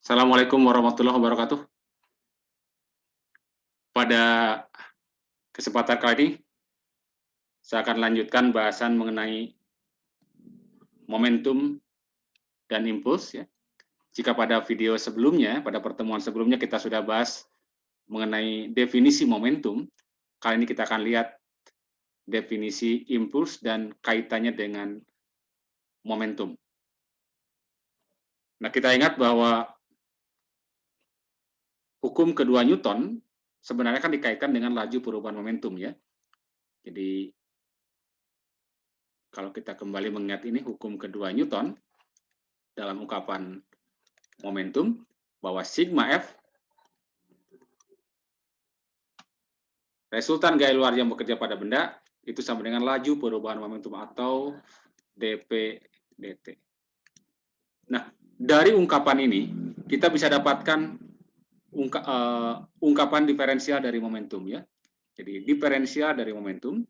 Assalamualaikum warahmatullahi wabarakatuh. Pada kesempatan kali ini, saya akan lanjutkan bahasan mengenai momentum dan impuls. Ya. Jika pada video sebelumnya, pada pertemuan sebelumnya kita sudah bahas mengenai definisi momentum, kali ini kita akan lihat definisi impuls dan kaitannya dengan momentum. Nah, kita ingat bahwa hukum kedua Newton sebenarnya kan dikaitkan dengan laju perubahan momentum, ya. Jadi kalau kita kembali mengingat ini hukum kedua Newton dalam ungkapan momentum bahwa sigma F resultan gaya luar yang bekerja pada benda itu sama dengan laju perubahan momentum atau dp dt. Nah, dari ungkapan ini kita bisa dapatkan ungkapan diferensial dari momentum, ya. Jadi diferensial dari momentum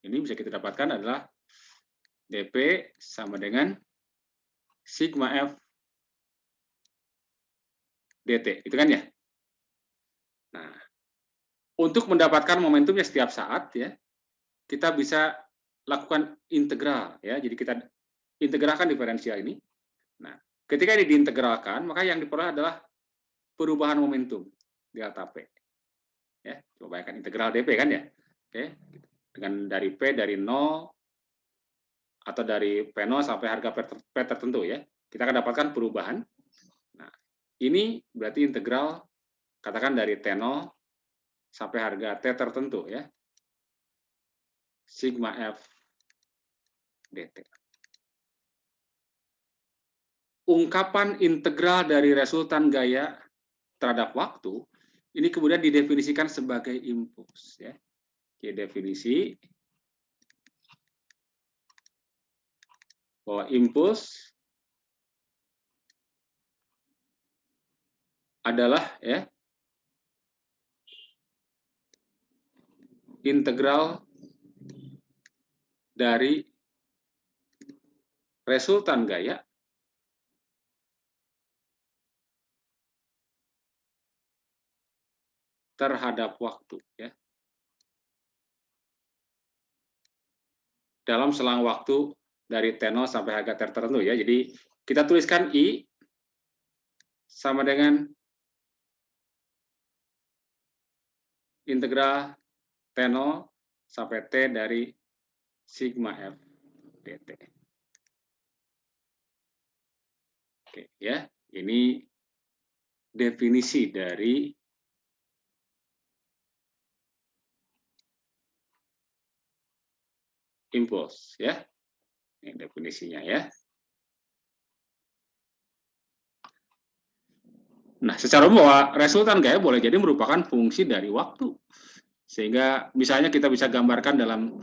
ini bisa kita dapatkan adalah dp sama dengan sigma F dt, itu kan ya. Nah, untuk mendapatkan momentumnya setiap saat, ya, kita bisa lakukan integral, ya. Jadi kita integralkan diferensial ini. Nah, ketika ini diintegralkan, maka yang diperoleh adalah perubahan momentum delta P. Ya, coba bayangkan integral dp kan ya. Oke, dengan dari P dari 0 atau dari P0 sampai harga P tertentu, ya. Kita akan dapatkan perubahan. Nah, ini berarti integral katakan dari T0 sampai harga T tertentu, ya. Sigma F dt. Ungkapan integral dari resultan gaya terhadap waktu ini kemudian didefinisikan sebagai impuls, ya. Oke, definisi bahwa impuls adalah, ya, integral dari resultan gaya terhadap waktu, ya, dalam selang waktu dari T0 sampai harga tertentu, ya. Jadi kita tuliskan I sama dengan integral T0 sampai T dari sigma F dt. Oke, ya. Ini definisi dari impuls, ya. Ini definisinya, ya. Nah, secara umum bahwa resultan gaya boleh jadi merupakan fungsi dari waktu. Sehingga misalnya kita bisa gambarkan dalam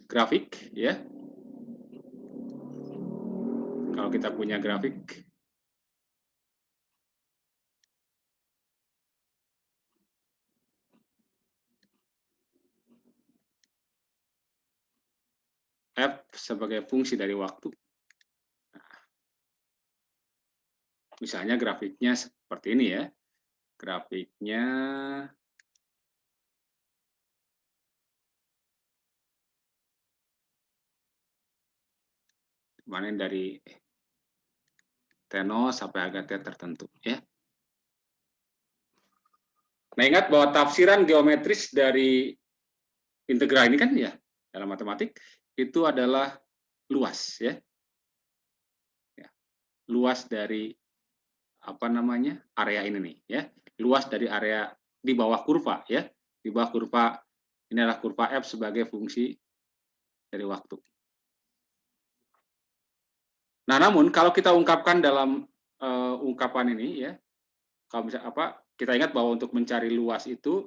grafik, ya. Kalau kita punya grafik, F sebagai fungsi dari waktu. Nah, misalnya grafiknya seperti ini, ya. Grafiknya kemarin dari T0 sampai harga T tertentu, ya. Nah, ingat bahwa tafsiran geometris dari integral ini kan, ya, dalam matematik itu adalah luas, ya. Luas dari apa namanya? Area ini nih, ya. Luas dari area di bawah kurva, ya. Di bawah kurva ini adalah kurva F sebagai fungsi dari waktu. Nah, namun kalau kita ungkapkan dalam ungkapan ini, ya, kalau bisa kita ingat bahwa untuk mencari luas itu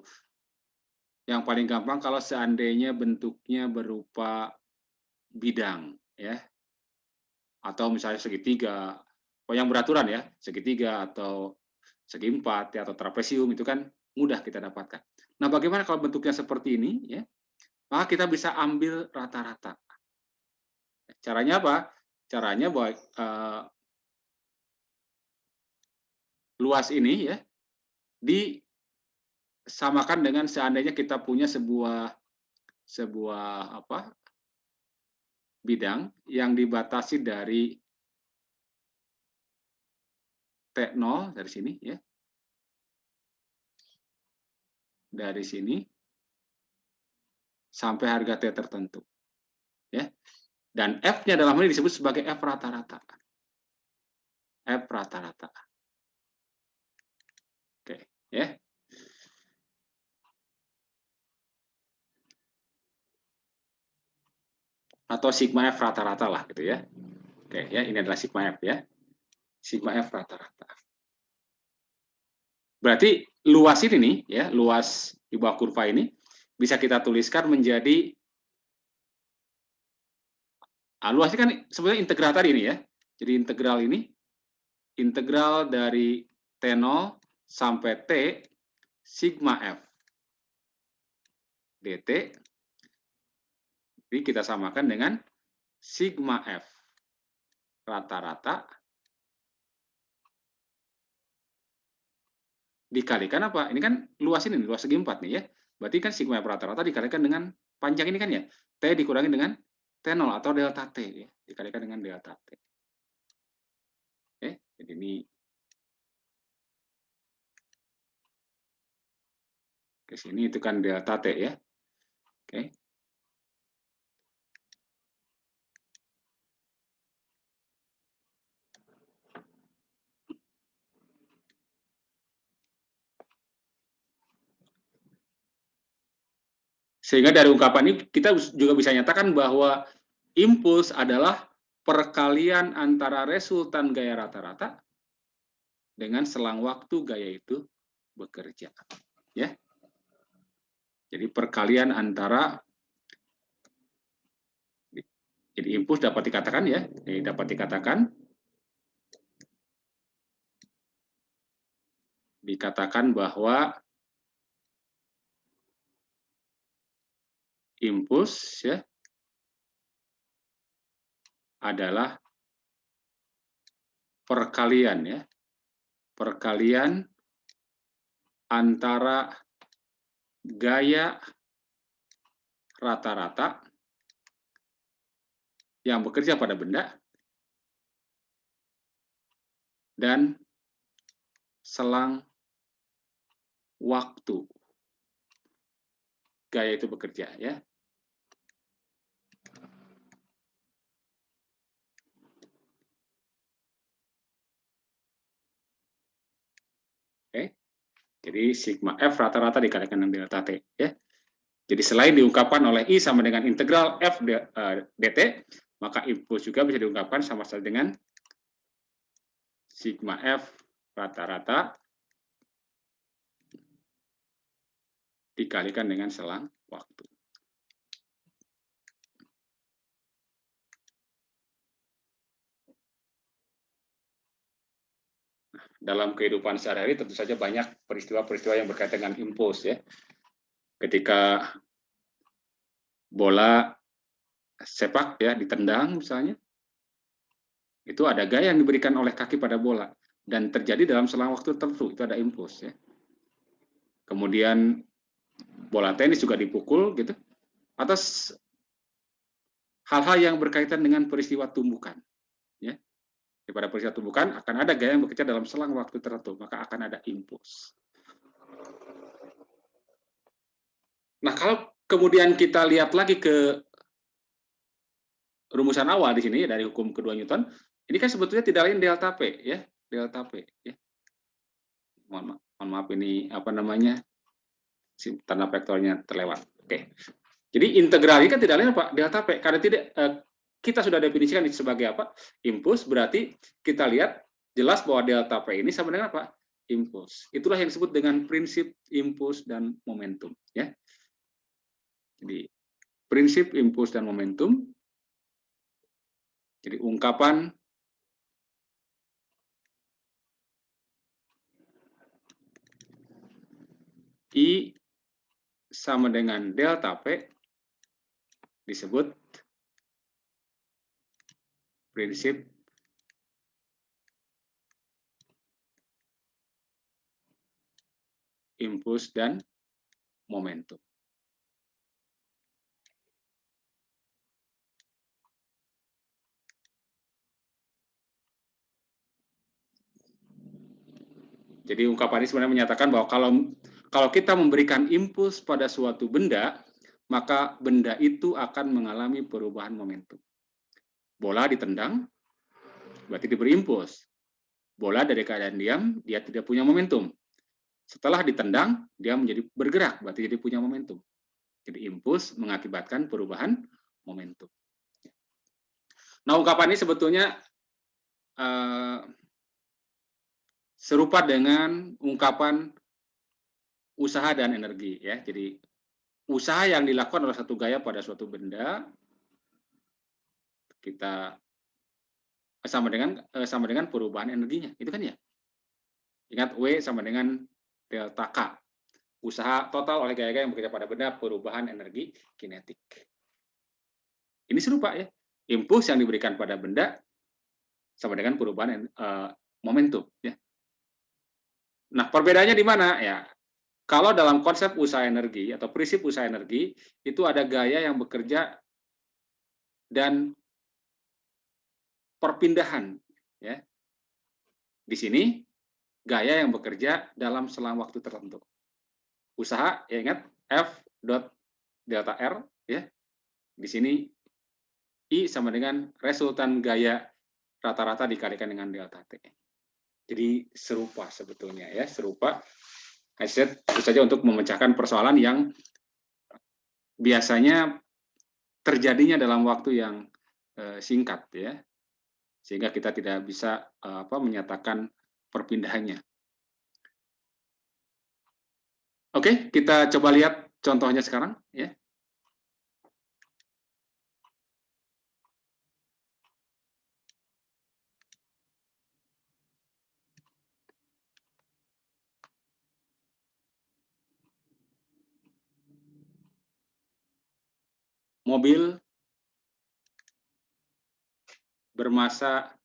yang paling gampang kalau seandainya bentuknya berupa bidang, ya, atau misalnya segitiga, yang beraturan, ya, segitiga atau segi empat, ya, atau trapesium itu kan mudah kita dapatkan. Nah, bagaimana kalau bentuknya seperti ini, ya? maka kita bisa ambil rata-rata. Caranya apa? Caranya bahwa luas ini ya disamakan dengan seandainya kita punya sebuah bidang yang dibatasi dari T0 dari sini ya. Dari sini sampai harga T tertentu. Ya. Dan F-nya dalam hal ini disebut sebagai F rata-rata. F rata-rata. Oke, ya. Atau sigma F rata-rata lah gitu ya. Oke, ya, ini adalah sigma F ya. Sigma F rata-rata. Berarti luas ini nih ya, luas di bawah kurva ini bisa kita tuliskan menjadi luas ini kan sebenarnya integral tadi ini ya. Jadi integral dari T0 sampai T sigma F dt. Jadi kita samakan dengan sigma F rata-rata dikalikan apa? Ini kan luas ini, luas segi 4 nih ya. Berarti kan sigma F rata-rata dikalikan dengan panjang ini kan ya. T dikurangi dengan T0 atau delta T ya. Dikalikan dengan delta T. Oke, jadi ini ke sini itu kan delta T ya. Oke. Sehingga dari ungkapan ini kita juga bisa nyatakan bahwa impuls adalah perkalian antara resultan gaya rata-rata dengan selang waktu gaya itu bekerja. Ya. Jadi perkalian antara, jadi impuls dapat dikatakan ya, dikatakan bahwa impuls ya adalah perkalian antara gaya rata-rata yang bekerja pada benda dan selang waktu gaya itu bekerja ya. Oke. Jadi sigma F rata-rata dikalikan dengan delta T ya. Jadi selain diungkapkan oleh I sama dengan integral F dt, maka impuls juga bisa diungkapkan sama saja dengan sigma F rata-rata dikalikan dengan selang waktu. Dalam kehidupan sehari-hari tentu saja banyak peristiwa-peristiwa yang berkaitan dengan impuls ya. Ketika bola sepak ya ditendang misalnya, itu ada gaya yang diberikan oleh kaki pada bola dan terjadi dalam selang waktu tertentu, itu ada impuls ya. Kemudian bola tenis juga dipukul gitu atas hal-hal yang berkaitan dengan peristiwa tumbukan ya. Pada peristiwa tumbukan akan ada gaya yang bekerja dalam selang waktu tertentu, maka akan ada impuls. Nah, kalau kemudian kita lihat lagi ke rumusan awal di sini dari hukum kedua Newton, ini kan sebetulnya tidak lain delta P ya, delta P ya. Mohon maaf ini apa namanya? Tanda vektornya terlewat. Oke. Jadi integral ini kan tidak lain apa? Delta P. Karena kita sudah definisikan sebagai apa? Impuls, berarti kita lihat jelas bahwa delta P ini sama dengan apa? Impuls. Itulah yang disebut dengan prinsip impuls dan momentum ya. Jadi prinsip impuls dan momentum. Jadi ungkapan I sama dengan delta P disebut prinsip impuls dan momentum. Jadi ungkapan ini sebenarnya menyatakan bahwa kalau kita memberikan impuls pada suatu benda, maka benda itu akan mengalami perubahan momentum. Bola ditendang, berarti diberi impuls. Bola dari keadaan diam, dia tidak punya momentum. Setelah ditendang, dia menjadi bergerak, berarti jadi punya momentum. Jadi impuls mengakibatkan perubahan momentum. Nah, ungkapan ini sebetulnya serupa dengan ungkapan usaha dan energi, ya. Jadi usaha yang dilakukan oleh satu gaya pada suatu benda kita sama dengan perubahan energinya, itu kan ya. Ingat W sama dengan delta K. Usaha total oleh gaya-gaya yang bekerja pada benda, perubahan energi kinetik. Ini serupa ya. Impuls yang diberikan pada benda sama dengan perubahan momentum ya. Nah, perbedaannya di mana ya? Kalau dalam konsep usaha energi atau prinsip usaha energi itu ada gaya yang bekerja dan perpindahan ya. Di sini gaya yang bekerja dalam selang waktu tertentu. Usaha ya ingat F dot delta R ya. Di sini I sama dengan resultan gaya rata-rata dikalikan dengan delta T. Jadi serupa sebetulnya ya, serupa. Itu saja untuk memecahkan persoalan yang biasanya terjadinya dalam waktu yang singkat ya, sehingga kita tidak bisa menyatakan perpindahannya. Oke, kita coba lihat contohnya sekarang ya. Mobil bermasa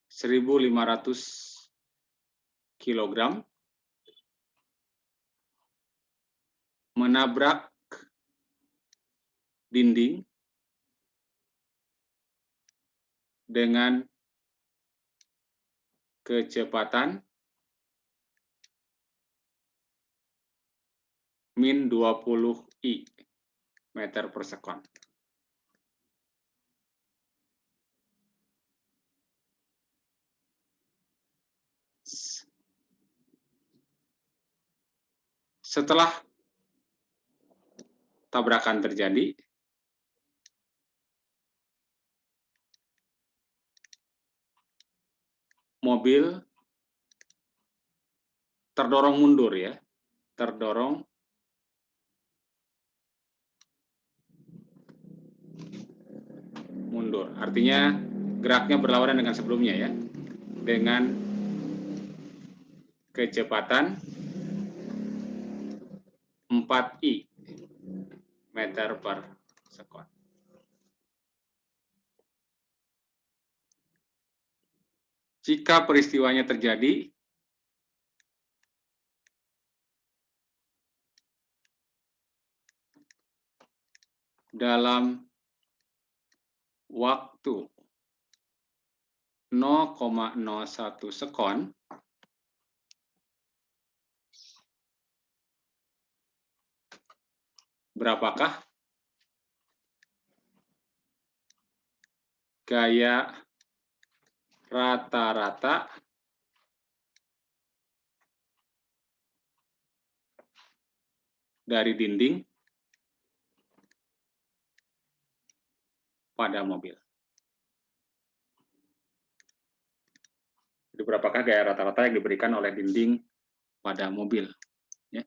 1.500 kg menabrak dinding dengan kecepatan min 20 I meter per sekon. Setelah tabrakan terjadi, mobil terdorong mundur ya, terdorong mundur. Artinya geraknya berlawanan dengan sebelumnya ya, dengan kecepatan 4 I meter per sekon. Jika peristiwanya terjadi dalam waktu 0,01 sekon, berapakah gaya rata-rata dari dinding pada mobil? Jadi berapakah gaya rata-rata yang diberikan oleh dinding pada mobil? Ya.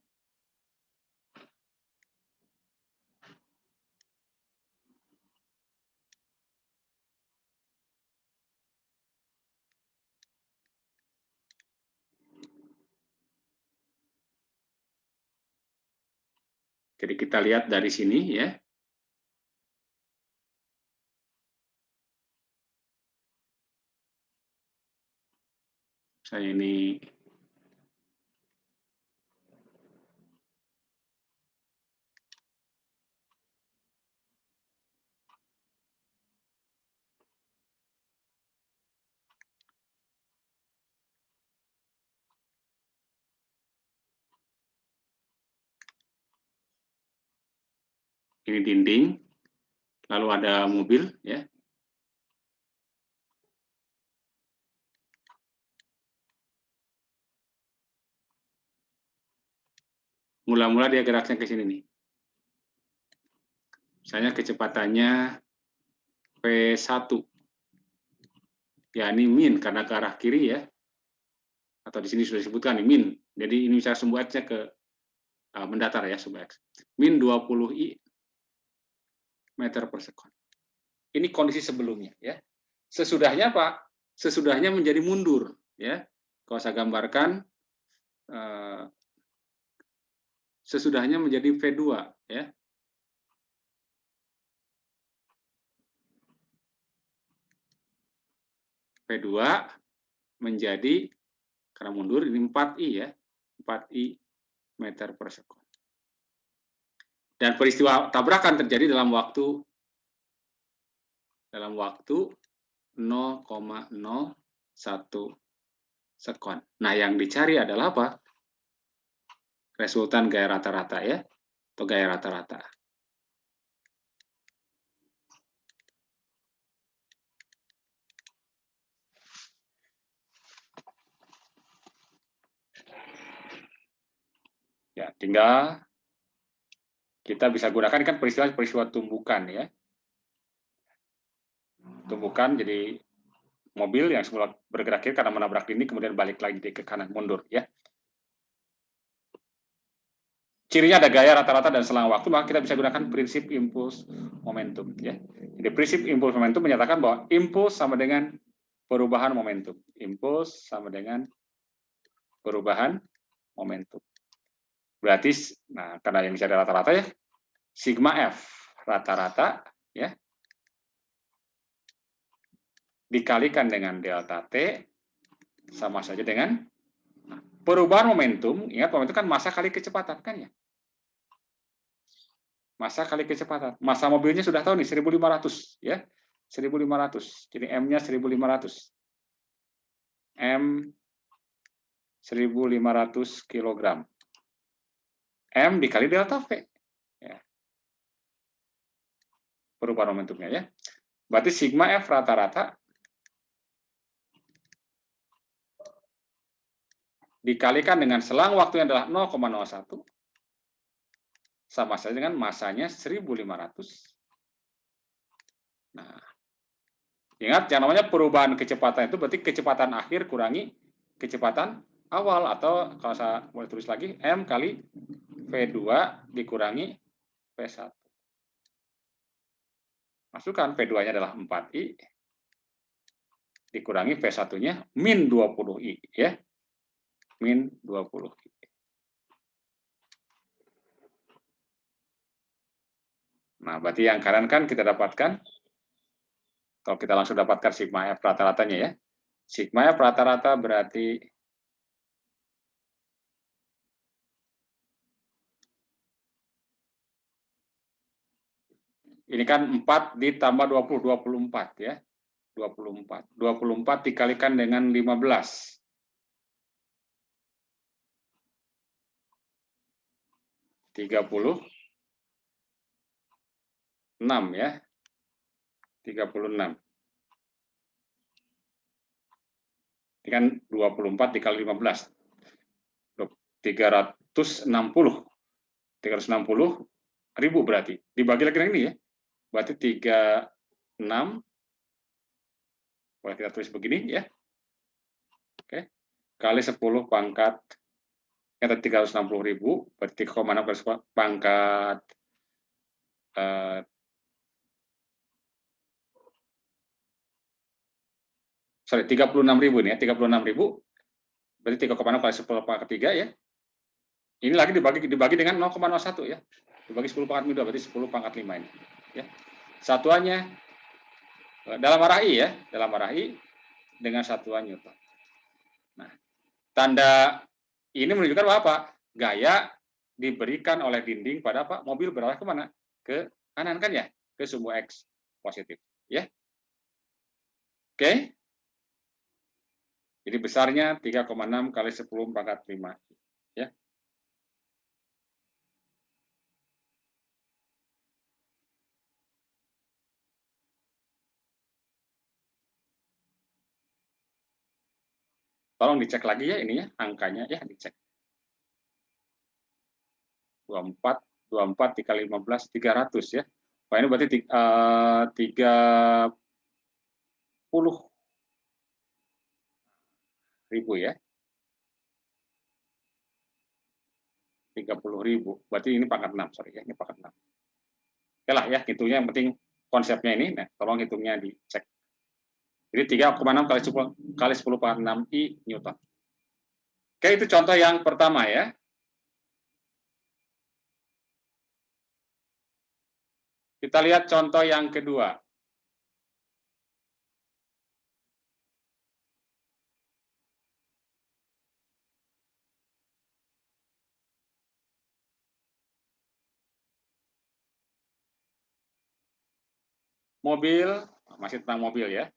Jadi kita lihat dari sini ya. Saya ini dinding, lalu ada mobil ya. Mula-mula dia geraknya ke sini nih. Misalnya kecepatannya V1. Ya ini min karena ke arah kiri ya. Atau di sini sudah disebutkan nih min. Jadi ini bisa sumbu X-nya ke mendatar ya, sumbu X. Min 20 I meter per sekon. Ini kondisi sebelumnya ya. Sesudahnya Pak, sesudahnya menjadi mundur ya. Kalau saya gambarkan sesudahnya menjadi V2 ya. V2 menjadi karena mundur ini 4I ya. 4I meter per sekon. Dan peristiwa tabrakan terjadi dalam waktu 0,01 sekon. Nah, yang dicari adalah apa? Resultan gaya rata-rata ya, atau gaya rata-rata. Ya, tinggal kita bisa gunakan kan peristiwa tumbukan ya. Tumbukan jadi mobil yang semula bergerak kiri karena menabrak dinding kemudian balik lagi ke kanan mundur ya. Cirinya ada gaya rata-rata dan selang waktu, maka kita bisa gunakan prinsip impuls momentum ya. Jadi prinsip impuls momentum menyatakan bahwa impuls sama dengan perubahan momentum. Impuls sama dengan perubahan momentum. Berarti nah karena yang bisa ada rata-rata ya, sigma F rata-rata ya dikalikan dengan delta T sama saja dengan perubahan momentum. Ingat momentum kan massa kali kecepatan kan ya. Massa kali kecepatan. Massa mobilnya sudah tahu nih 1500 ya. 1500. Jadi M-nya 1500. M 1500 kg. M dikali delta V. Ya. Perubahan momentumnya ya. Berarti sigma F rata-rata dikalikan dengan selang waktunya adalah 0,01 sama saja dengan massanya 1500. Nah, ingat yang namanya perubahan kecepatan itu berarti kecepatan akhir kurangi kecepatan awal, atau kalau saya boleh tulis lagi M kali V2 dikurangi V1. Masukkan V2-nya adalah 4I dikurangi V1-nya min 20I ya. Min 20I. Nah, berarti yang kanan kan kita dapatkan, kalau kita langsung dapatkan sigma F rata-ratanya ya. Sigma F rata-rata berarti ini kan 4 ditambah 20, 24 ya. 24. 24 dikalikan dengan 15. 36 ya. 36. Ini kan 24 dikali 15. 360. 360 ribu berarti. Dibagi lagi dengan ini ya. Berarti 36. Boleh kita tulis begini ya. Oke. Kali 10 pangkat. Yang tadi 360.000. Berarti 3,6 kali pangkat 36.000 nih ya, 36.000 berarti 3,6 kali 10 pangkat 3 ya. Ini lagi dibagi dengan 0,01 ya. dibagi 10 pangkat min 2 berarti 10 pangkat 5 ini. Ya. Satuannya dalam arah I ya, dalam arah I dengan satuan Newton. Nah, tanda ini menunjukkan apa? Gaya diberikan oleh dinding pada apa? Mobil berarah kemana? Ke kanan kan ya? Ke sumbu X positif. Ya. Oke. Jadi besarnya 3,6 kali 10 pangkat 5. Ya. Tolong dicek lagi ya ininya, angkanya ya dicek. 24 dikali 15, 300 ya. Wah, ini berarti 30.000 ya. 30.000. Berarti ini pangkat 6, sorry ya, ini pangkat 6. Oke lah ya, hitungnya yang penting konsepnya ini, nah, tolong hitungnya dicek. Jadi 3,6 kali 10 pangkat 6 I Newton. Oke, itu contoh yang pertama ya. Kita lihat contoh yang kedua. Mobil, masih tentang mobil ya.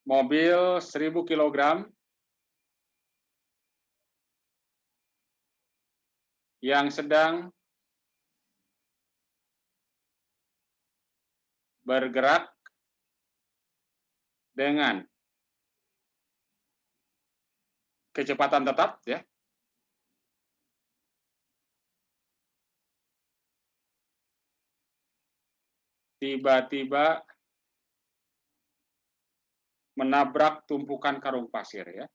Mobil 1000 kg yang sedang bergerak dengan kecepatan tetap ya. Tiba-tiba menabrak tumpukan karung pasir ya.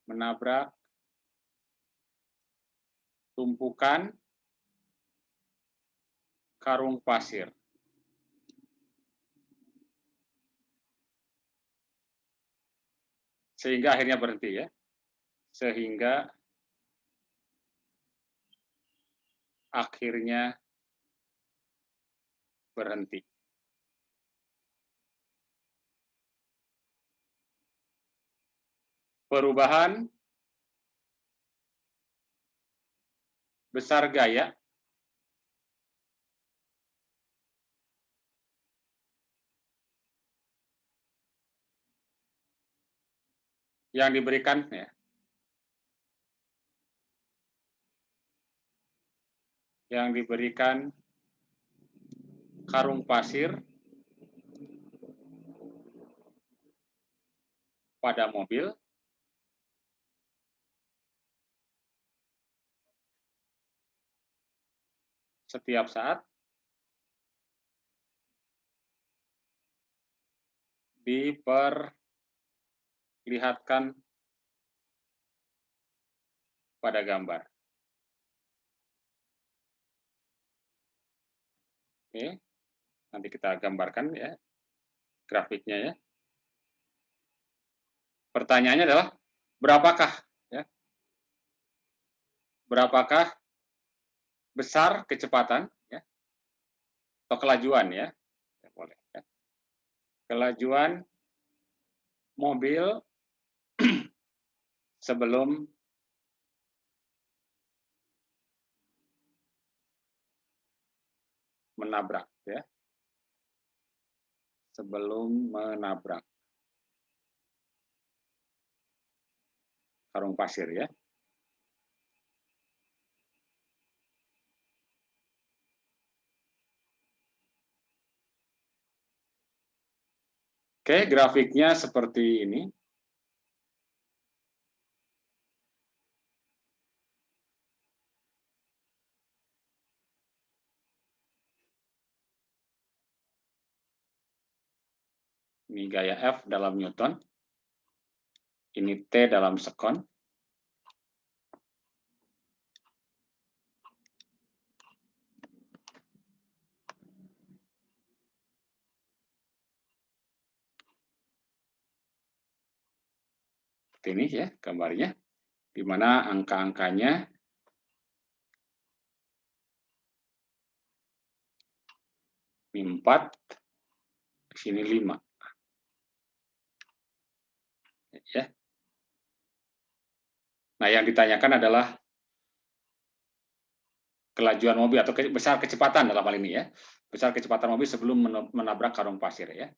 Menabrak tumpukan karung pasir. Sehingga akhirnya berhenti ya. Sehingga akhirnya berhenti. Perubahan besar gaya yang diberikan ya, yang diberikan karung pasir pada mobil setiap saat diperlihatkan pada gambar. Oke, nanti kita gambarkan ya grafiknya ya. Pertanyaannya adalah berapakah ya? Berapakah besar kecepatan ya? Atau kelajuan ya? Ya boleh ya. Kelajuan mobil sebelum menabrak ya. Sebelum menabrak karung pasir ya. Oke, grafiknya seperti ini. Ini gaya F dalam Newton. Ini T dalam sekon. Seperti ini ya gambarnya. Di mana angka-angkanya Mi 4, di sini 5. Ya. Nah, yang ditanyakan adalah kelajuan mobil atau besar kecepatan dalam hal ini ya. Besar kecepatan mobil sebelum menabrak karung pasir ya.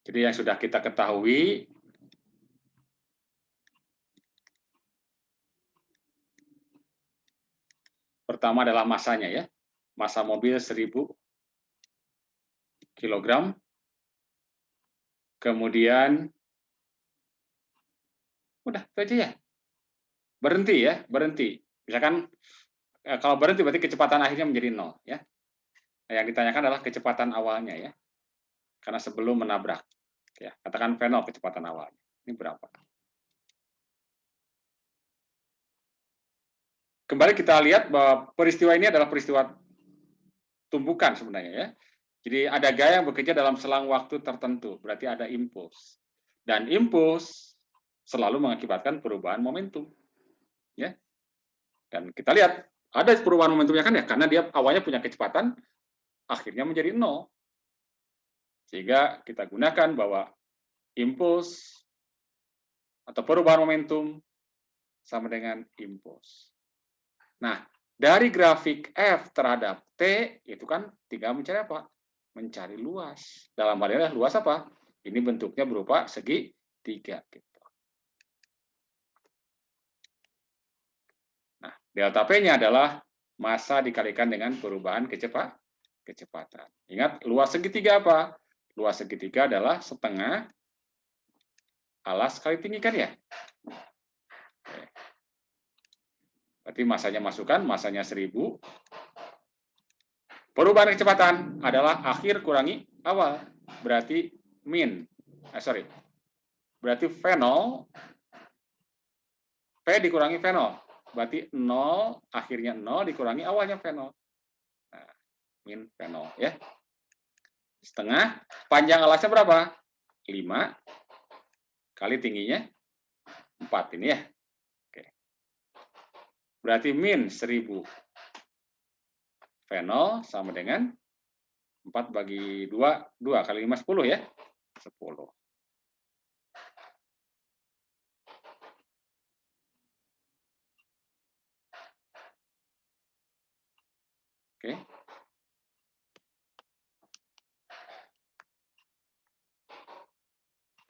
Jadi yang sudah kita ketahui, pertama adalah masanya ya. Massa mobil 1000 kg. Kemudian udah itu aja ya. Berhenti ya, berhenti. Misalkan kalau berhenti berarti kecepatan akhirnya menjadi 0 ya. Nah, yang ditanyakan adalah kecepatan awalnya ya. Karena sebelum menabrak. Ya, katakan V0 kecepatan awalnya. Ini berapa? Kembali kita lihat bahwa peristiwa ini adalah peristiwa tumbukan sebenarnya ya. Jadi ada gaya yang bekerja dalam selang waktu tertentu, berarti ada impuls. Dan impuls selalu mengakibatkan perubahan momentum. Ya. Dan kita lihat ada perubahan momentumnya kan ya, karena dia awalnya punya kecepatan, akhirnya menjadi 0. Sehingga kita gunakan bahwa impuls atau perubahan momentum sama dengan impuls. Nah, dari grafik F terhadap T, itu kan tinggal mencari apa? Mencari luas. Dalam hal ini luas apa? Ini bentuknya berupa segitiga. Gitu. Nah, delta P-nya adalah massa dikalikan dengan perubahan kecepatan. Ingat, luas segitiga apa? Luas segitiga adalah setengah alas kali tinggi kan ya? Berarti masanya masukkan, masanya 1000. Perubahan kecepatan adalah akhir kurangi awal. Berarti berarti V0, P dikurangi V0. Berarti 0, akhirnya 0 dikurangi awalnya V0. Nah, min V0 ya. Setengah, panjang alasnya berapa? 5 kali tingginya 4 ini ya. Oke. Berarti min 1000 V0 sama dengan 4 bagi 2, 2 kali 5, 10 ya. 10. Oke.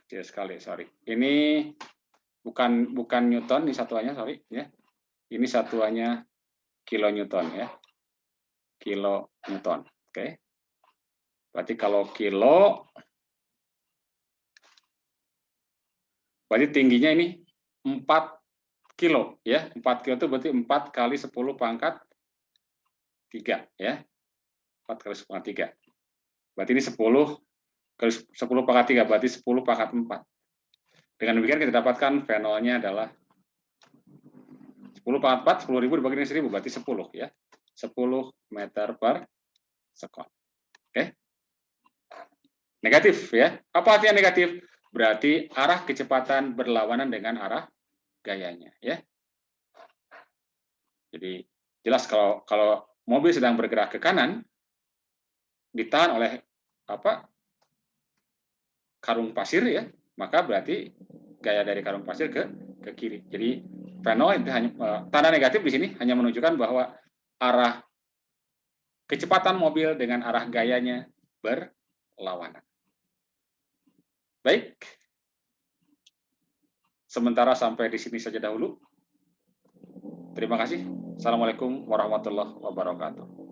Kecil sekali, sorry. Ini bukan Newton, ini satuannya, sorry ya. Ini satuannya kilonewton ya. Kilonewton. Oke. Berarti kalau kilo, berarti tingginya ini 4 kilo ya. 4 kilo itu berarti 4 kali 10 pangkat 3 ya. 4 kali 10 pangkat 3. Berarti ini 10 kali 10 pangkat 3, berarti 10 pangkat 4. Dengan demikian kita dapatkan V0-nya adalah 10 pangkat 4, 10.000 dibagi dengan 1000, berarti 10 ya. 10 meter per sekon. Oke. Negatif ya. Apa artinya negatif? Berarti arah kecepatan berlawanan dengan arah gayanya ya. Jadi jelas kalau mobil sedang bergerak ke kanan, ditahan oleh karung pasir ya, maka berarti gaya dari karung pasir ke kiri. Jadi V0 itu hanya tanda negatif di sini hanya menunjukkan bahwa arah kecepatan mobil dengan arah gayanya berlawanan. Baik. Sementara sampai di sini saja dahulu. Terima kasih. Assalamualaikum warahmatullahi wabarakatuh.